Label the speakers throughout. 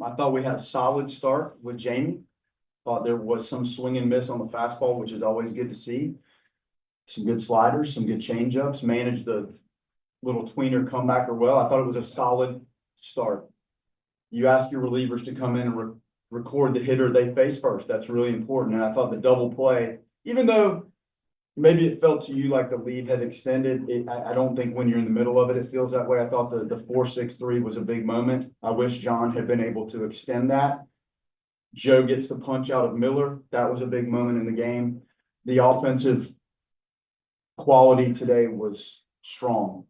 Speaker 1: I thought we had a solid start with Jamie. Thought there was some swing and miss on the fastball, which is always good to see. Some good sliders, some good changeups, managed the little tweener comebacker well. I thought it was a solid start. You ask your relievers to come in and record the hitter they face first. That's really important. And I thought the double play, even though maybe it felt to you like the lead had extended, I don't think when you're in the middle of it, it feels that way. I thought the 4-6-3 was a big moment. I wish John had been able to extend that. Joe gets the punch out of Miller. That was a big moment in the game. The offensive quality today was strong.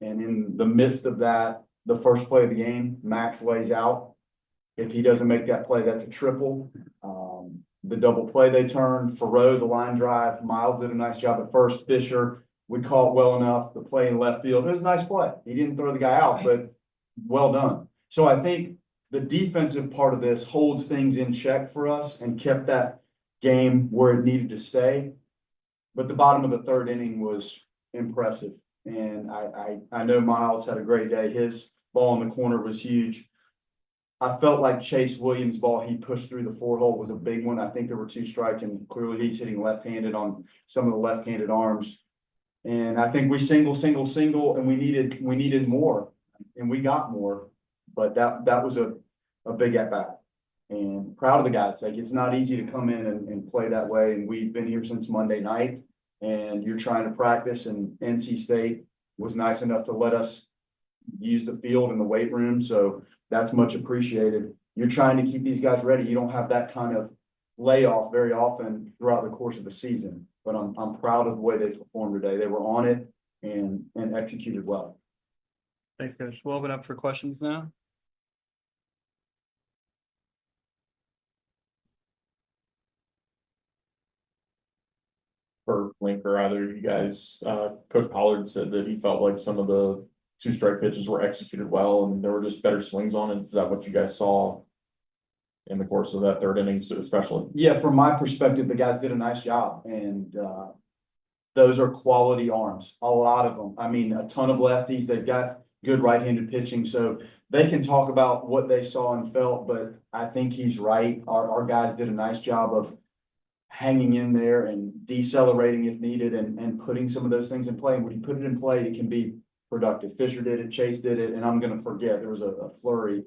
Speaker 1: And in the midst of that, the first play of the game, Max lays out. If he doesn't make that play, that's a triple. The double play they turned, Faroe, the line drive, Myles did a nice job at first. Fisher, we caught well enough. The play in left field, it was a nice play. He didn't throw the guy out, but well done. So I think the defensive part of this holds things in check for us and kept that game where it needed to stay. But the bottom of the third inning was impressive. And I know Myles had a great day. His ball in the corner was huge. I felt like Chase Williams' ball he pushed through the 4-hole was a big one. I think there were 2 strikes, and clearly he's hitting left-handed on some of the left-handed arms. And I think we single, and we needed more, and we got more. But that was a big at-bat. And proud of the guys. Like, it's not easy to come in and play that way. And we've been here since Monday night, and you're trying to practice, and NC State was nice enough to let us use the field and the weight room. So that's much appreciated. You're trying to keep these guys ready. You don't have that kind of layoff very often throughout the course of the season. But I'm proud of the way they performed today. They were on it and executed well.
Speaker 2: Thanks, Coach. We'll open up for questions now.
Speaker 3: For Link or either you guys, Coach Pollard said that he felt like some of the 2-strike pitches were executed well and there were just better swings on it. Is that what you guys saw in the course of that third inning, especially?
Speaker 1: Yeah, from my perspective, the guys did a nice job, and those are quality arms, a lot of them. I mean, a ton of lefties. They've got good right-handed pitching, so they can talk about what they saw and felt, but I think he's right. Our guys did a nice job of hanging in there and decelerating if needed and putting some of those things in play. And when you put it in play, it can be productive. Fisher did it, Chase did it, and I'm going to forget. There was a flurry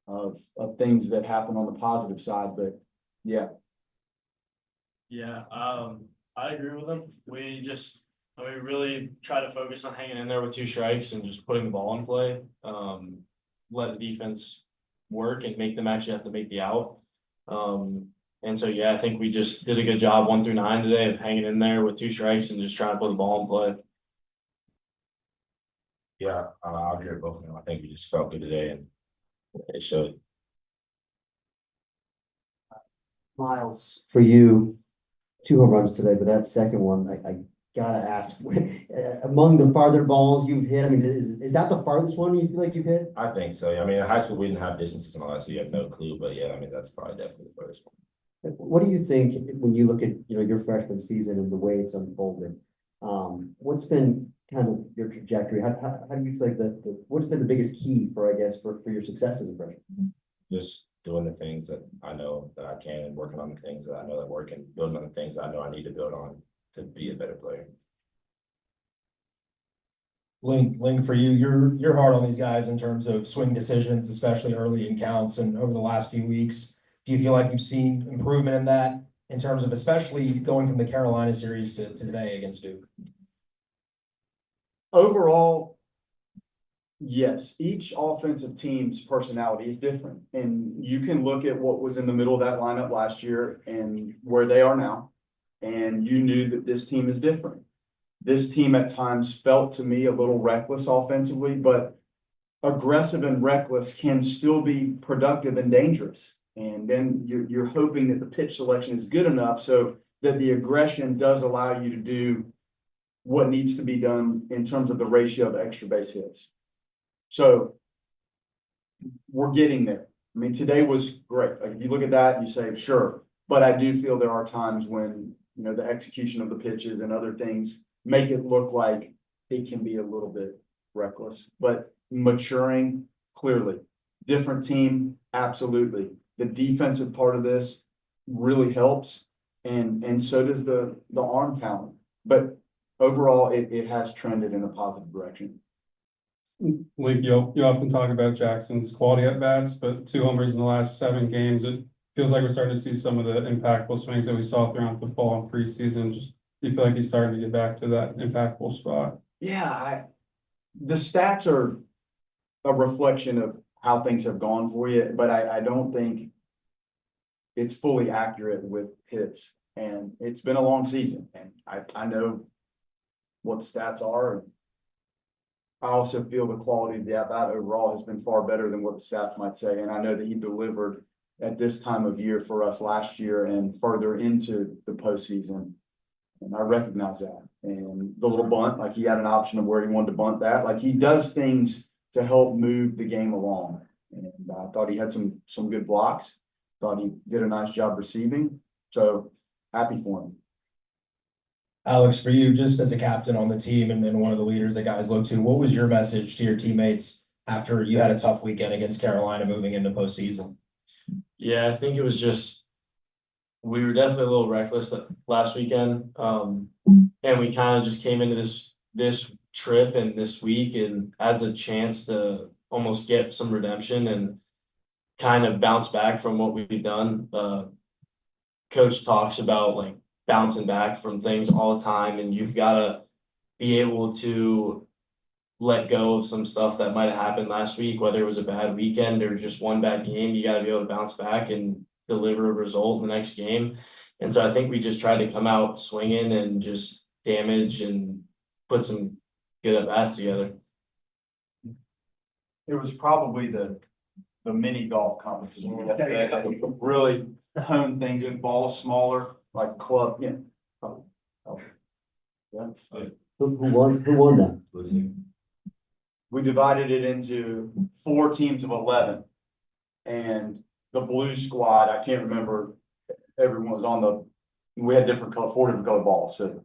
Speaker 1: of things that happened on the positive side, but yeah.
Speaker 4: Yeah, I agree with them. We really try to focus on hanging in there with 2 strikes and just putting the ball in play. Let the defense work and make them actually have to make the out. And so, yeah, I think we just did a good job 1 through 9 today of hanging in there with 2 strikes and just trying to put the ball in play.
Speaker 5: Yeah, I'll agree with both of them. I think we just felt good today and it showed.
Speaker 6: Myles, for you, 2 home runs today, but that second one, I gotta ask, among the farther balls you've hit, I mean, is that the farthest one you feel like you've hit?
Speaker 5: I think so. Yeah. I mean, in high school we didn't have distances and all that, so you have no clue. But yeah, I mean, that's probably definitely the first one.
Speaker 6: What do you think when you look at your freshman season and the way it's unfolded? What's been kind of your trajectory? How do you feel like what's been the biggest key for your success as a freshman?
Speaker 5: Just doing the things that I know that I can and working on the things that I know that work and building on the things that I know I need to build on to be a better player.
Speaker 7: Link, for you, you're hard on these guys in terms of swing decisions, especially early in counts and over the last few weeks. Do you feel like you've seen improvement in that in terms of especially going from the Carolina series to today against Duke?
Speaker 1: Overall, yes, each offensive team's personality is different. And you can look at what was in the middle of that lineup last year and where they are now. And you knew that this team is different. This team at times felt to me a little reckless offensively, but aggressive and reckless can still be productive and dangerous. And then you're hoping that the pitch selection is good enough so that the aggression does allow you to do what needs to be done in terms of the ratio of extra base hits. So we're getting there. I mean, today was great. Like, if you look at that, you say, sure. But I do feel there are times when, the execution of the pitches and other things make it look like it can be a little bit reckless. But maturing, clearly, different team, absolutely. The defensive part of this really helps, and so does the arm talent. But overall, it has trended in a positive direction.
Speaker 8: Like you often talk about Jackson's quality at bats, but 2 homers in the last 7 games. It feels like we're starting to see some of the impactful swings that we saw throughout the fall and preseason. Just you feel like he's starting to get back to that impactful spot.
Speaker 1: Yeah, the stats are a reflection of how things have gone for you, but I don't think it's fully accurate with hits. And it's been a long season, and I know what the stats are. I also feel the quality of the at-bat overall has been far better than what the stats might say, and I know that he delivered at this time of year for us last year and further into the postseason. And I recognize that. And the little bunt, like he had an option of where he wanted to bunt that. Like he does things to help move the game along. And I thought he had some good blocks. Thought he did a nice job receiving. So happy for him.
Speaker 7: Alex, for you, just as a captain on the team and one of the leaders that guys look to, what was your message to your teammates after you had a tough weekend against Carolina moving into postseason?
Speaker 4: Yeah, I think it was just, we were definitely a little reckless last weekend. And we kind of just came into this trip and this week and as a chance to almost get some redemption and kind of bounce back from what we've done. Coach talks about like bouncing back from things all the time, and you've got to be able to let go of some stuff that might have happened last week, whether it was a bad weekend or just one bad game. You got to be able to bounce back and deliver a result in the next game. And so I think we just tried to come out swinging and just damage and put some good at bats together.
Speaker 1: It was probably the mini golf competition. Really honed things in, balls smaller, like club, yeah. Yeah.
Speaker 6: Who won that?
Speaker 1: We divided it into 4 teams of 11. And the blue squad, I can't remember, everyone was on we had 4 different color balls. So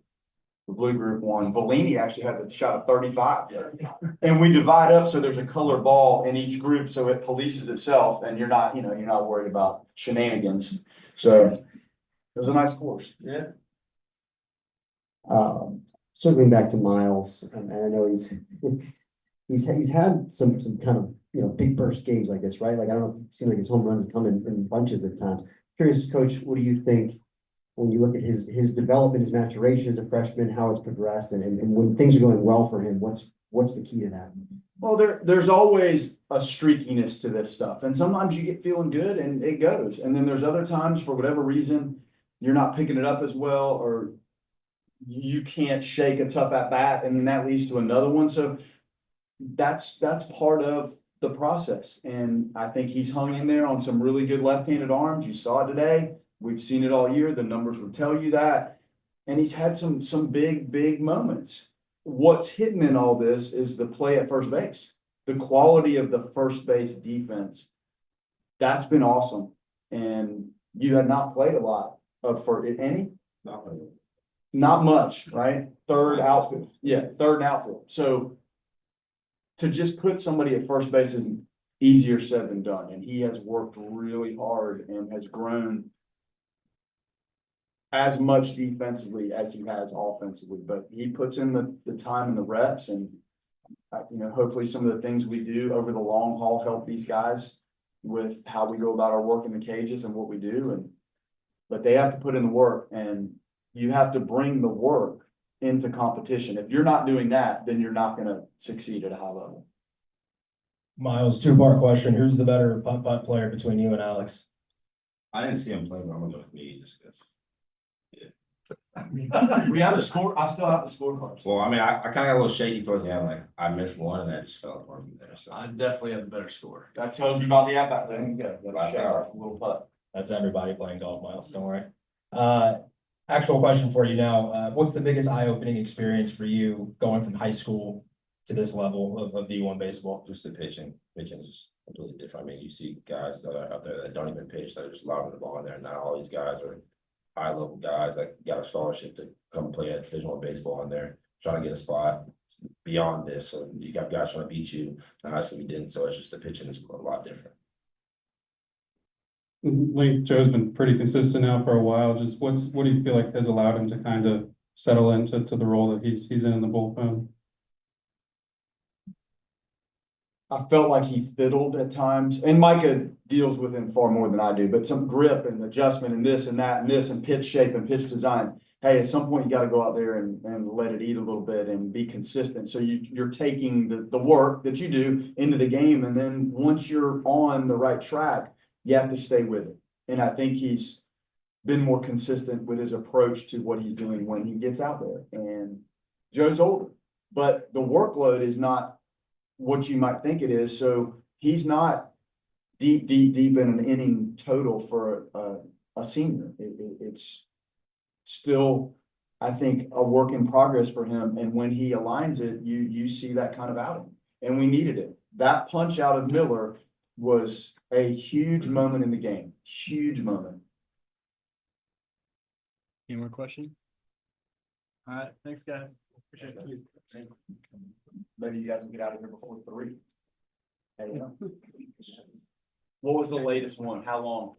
Speaker 1: the blue group won. Bellini actually had the shot of 35. And we divide up so there's a color ball in each group so it polices itself and you're not worried about shenanigans. So it was a nice course.
Speaker 4: Yeah.
Speaker 6: Circling back to Myles, and I know he's had some kind of, big burst games like this, right? Like, I don't know, it seems like his home runs have come in bunches at times. Curious, Coach, what do you think when you look at his development, his maturation as a freshman, how it's progressed, and when things are going well for him, what's the key to that?
Speaker 1: Well, there's always a streakiness to this stuff. And sometimes you get feeling good and it goes. And then there's other times, for whatever reason, you're not picking it up as well, or you can't shake a tough at bat, and then that leads to another one. So that's part of the process. And I think he's hung in there on some really good left-handed arms. You saw it today. We've seen it all year. The numbers would tell you that. And he's had some big moments. What's hidden in all this is the play at first base, the quality of the first base defense. That's been awesome. And you had not played a lot for any? Not much, right? Third outfield. Yeah, third and outfield. So to just put somebody at first base is easier said than done. And he has worked really hard and has grown as much defensively as he has offensively. But he puts in the time and the reps, and hopefully some of the things we do over the long haul help these guys with how we go about our work in the cages and what we do. But they have to put in the work, and you have to bring the work into competition. If you're not doing that, then you're not going to succeed at a high level.
Speaker 7: Myles, 2-part question. Who's the better putt player between you and Alex?
Speaker 5: I didn't see him play, but I'm gonna go with me just because.
Speaker 1: We have the score. I still have the scorecards.
Speaker 5: Well, I mean, I kind of got a little shaky towards the end. Like I missed one and I just fell apart from there. So
Speaker 4: I definitely have the better score.
Speaker 1: That tells you about the at bat. Then you go.
Speaker 5: Last hour.
Speaker 1: A little putt.
Speaker 7: That's everybody playing golf, Myles. Don't worry. Actual question for you now. What's the biggest eye-opening experience for you going from high school to this level of D1 baseball?
Speaker 5: just the pitching. Pitching is just completely different. I mean, you see guys that are out there that don't even pitch, that are just lobbing the ball in there. Not all these guys are high level guys that got a scholarship to come play at Division I baseball in there, trying to get a spot. beyond this, so you got guys trying to beat you, and that's what we didn't, so it's just the pitching is a lot different.
Speaker 8: Link, Joe's been pretty consistent now for a while, just what do you feel like has allowed him to kind of settle into the role that he's in the bullpen?
Speaker 1: I felt like he fiddled at times, and Micah deals with him far more than I do, but some grip and adjustment and this and that and this and pitch shape and pitch design. Hey, at some point you gotta go out there and let it eat a little bit and be consistent. So you're taking the work that you do into the game, and then once you're on the right track, you have to stay with it. And I think he's been more consistent with his approach to what he's doing when he gets out there. And Joe's older, but the workload is not what you might think it is. So he's not deep in an inning total for a senior. It's still, I think, a work in progress for him. And when he aligns it, you see that kind of outing. And we needed it. That punch out of Miller was a huge moment in the game. Huge moment.
Speaker 2: Any more questions? All right, thanks, guys. Appreciate it.
Speaker 1: Maybe you guys will get out of here before 3. Hey, what was the latest one? How long?